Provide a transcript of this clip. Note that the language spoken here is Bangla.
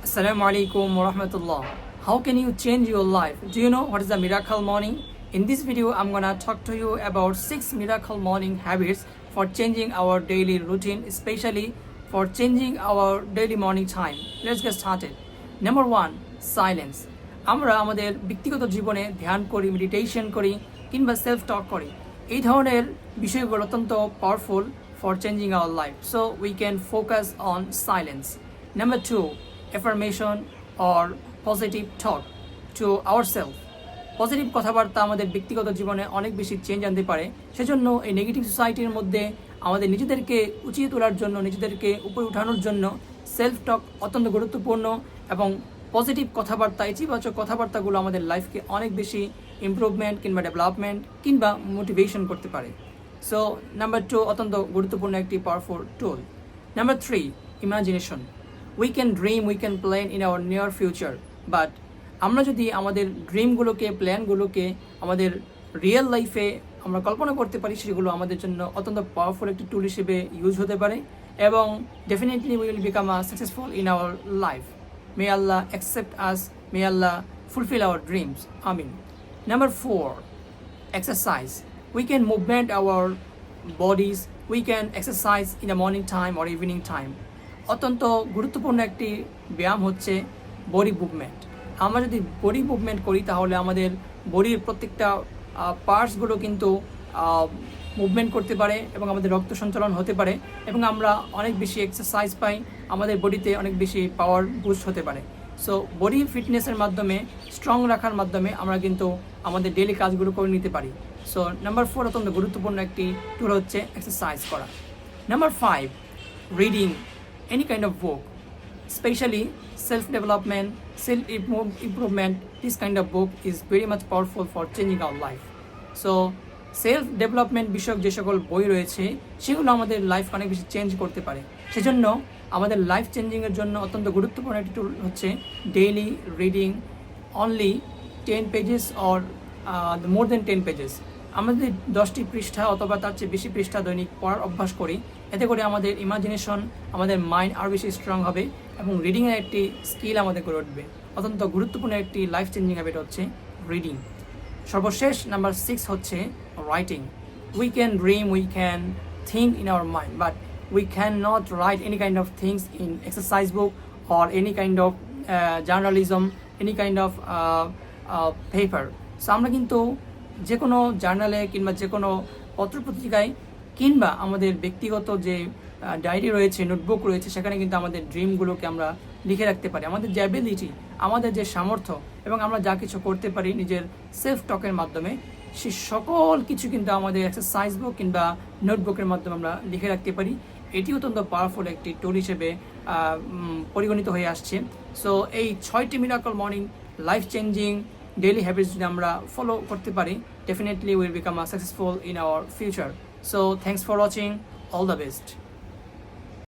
Assalamu alaikum wa rahmatullah. How can you change your life? Do you know what is the miracle morning? In this video, I'm gonna talk to you about 6 miracle morning habits for changing our daily routine, especially for changing our daily morning time. Let's get started. Number 1, silence. আমরা আমাদের ব্যক্তিগত জীবনে ধ্যান করি, মেডিটেশন করি কিংবা সেলফ টক করি। এই ধরনের বিষয়গুলো অত্যন্ত powerful for changing our life. So we can focus on silence. Number 2, affirmation or positive talk to ourselves. Positive কথাবার্তা আমাদের ব্যক্তিগত জীবনে অনেক বেশি চেঞ্জ আনতে পারে। সেজন্য এই নেগেটিভ সোসাইটির মধ্যে আমাদের নিজেদেরকে উঁচিয়ে তোলার জন্য, নিজেদেরকে উপরে উঠানোর জন্য সেলফ টক অত্যন্ত গুরুত্বপূর্ণ এবং পজিটিভ কথাবার্তা, ইতিবাচক কথাবার্তাগুলো আমাদের লাইফকে অনেক বেশি ইমপ্রুভমেন্ট কিংবা ডেভেলপমেন্ট কিংবা মোটিভেশন করতে পারে। সো নাম্বার 2 অত্যন্ত গুরুত্বপূর্ণ একটি powerful tool. Number 3, imagination. We can dream, we can plan in our near future, but আমরা যদি আমাদের ড্রিমগুলোকে, প্ল্যানগুলোকে আমাদের রিয়েল লাইফে আমরা কল্পনা করতে পারি, সেগুলো আমাদের জন্য অত্যন্ত পাওয়ারফুল একটি টুল হিসেবে ইউজ হতে পারে এবং definitely we will become successful in our life. May Allah accept us, May Allah fulfil our dreams, Amin. Number 4, exercise. We can movement our bodies. We can exercise in the morning time or evening time. অত্যন্ত গুরুত্বপূর্ণ একটি ব্যায়াম হচ্ছে বডি মুভমেন্ট। আমরা যদি বডি মুভমেন্ট করি তাহলে আমাদের বডির প্রত্যেকটা পার্টসগুলো কিন্তু মুভমেন্ট করতে পারে এবং আমাদের রক্ত সঞ্চালন হতে পারে এবং আমরা অনেক বেশি এক্সারসাইজ পাই, আমাদের বডিতে অনেক বেশি পাওয়ার বুস্ট হতে পারে। সো বডি ফিটনেসের মাধ্যমে, স্ট্রং রাখার মাধ্যমে আমরা কিন্তু আমাদের ডেইলি কাজগুলো করে নিতে পারি। সো নাম্বার 4 অত্যন্ত গুরুত্বপূর্ণ একটি টুল হচ্ছে এক্সারসাইজ করা। Number 5, reading any kind of book, specially self development, self improvement. This kind of book is very much powerful for changing our life. So self development বিষয়ক যে সকল বই রয়েছে সেগুলো আমাদের লাইফ অনেক বেশি চেঞ্জ করতে পারে। সেজন্য আমাদের লাইফ চেঞ্জিংয়ের জন্য অত্যন্ত গুরুত্বপূর্ণ একটি টুল হচ্ছে daily reading only 10 pages or more than 10 pages. আমাদের 10টি পৃষ্ঠা অথবা তার চেয়ে বেশি পৃষ্ঠা দৈনিক পড়ার অভ্যাস করি। এতে করে আমাদের ইমাজিনেশন, আমাদের মাইন্ড আরও বেশি স্ট্রং হবে এবং রিডিংয়ের একটি স্কিল আমাদের গড়ে উঠবে। অত্যন্ত গুরুত্বপূর্ণ একটি লাইফ চেঞ্জিং হ্যাবিট হচ্ছে রিডিং। সর্বশেষ নাম্বার 6 হচ্ছে writing. We can dream, we can think in our mind, but we cannot write any kind of things in exercise book or any kind of journalism, any kind of paper. So আমরা কিন্তু যে কোনো জার্নালে কিংবা যে কোনো পত্রপত্রিকায় কিংবা আমাদের ব্যক্তিগত যে ডায়েরি রয়েছে, নোটবুক রয়েছে, সেখানে কিন্তু আমাদের ড্রিমগুলোকে আমরা লিখে রাখতে পারি। আমাদের যে অ্যাবিলিটি, আমাদের যে সামর্থ্য এবং আমরা যা কিছু করতে পারি নিজের সেলফ টকের মাধ্যমে, সে সকল কিছু কিন্তু আমাদের এক্সারসাইজ বুক কিংবা নোটবুকের মাধ্যমে আমরা লিখে রাখতে পারি। এটি অত্যন্ত পাওয়ারফুল একটি টুল হিসেবে পরিগণিত হয়ে আসছে। সো এই 6টি miracle morning life changing daily habits যদি আমরা ফলো করতে পারি, definitely will become successful in our future. So thanks for watching, all the best.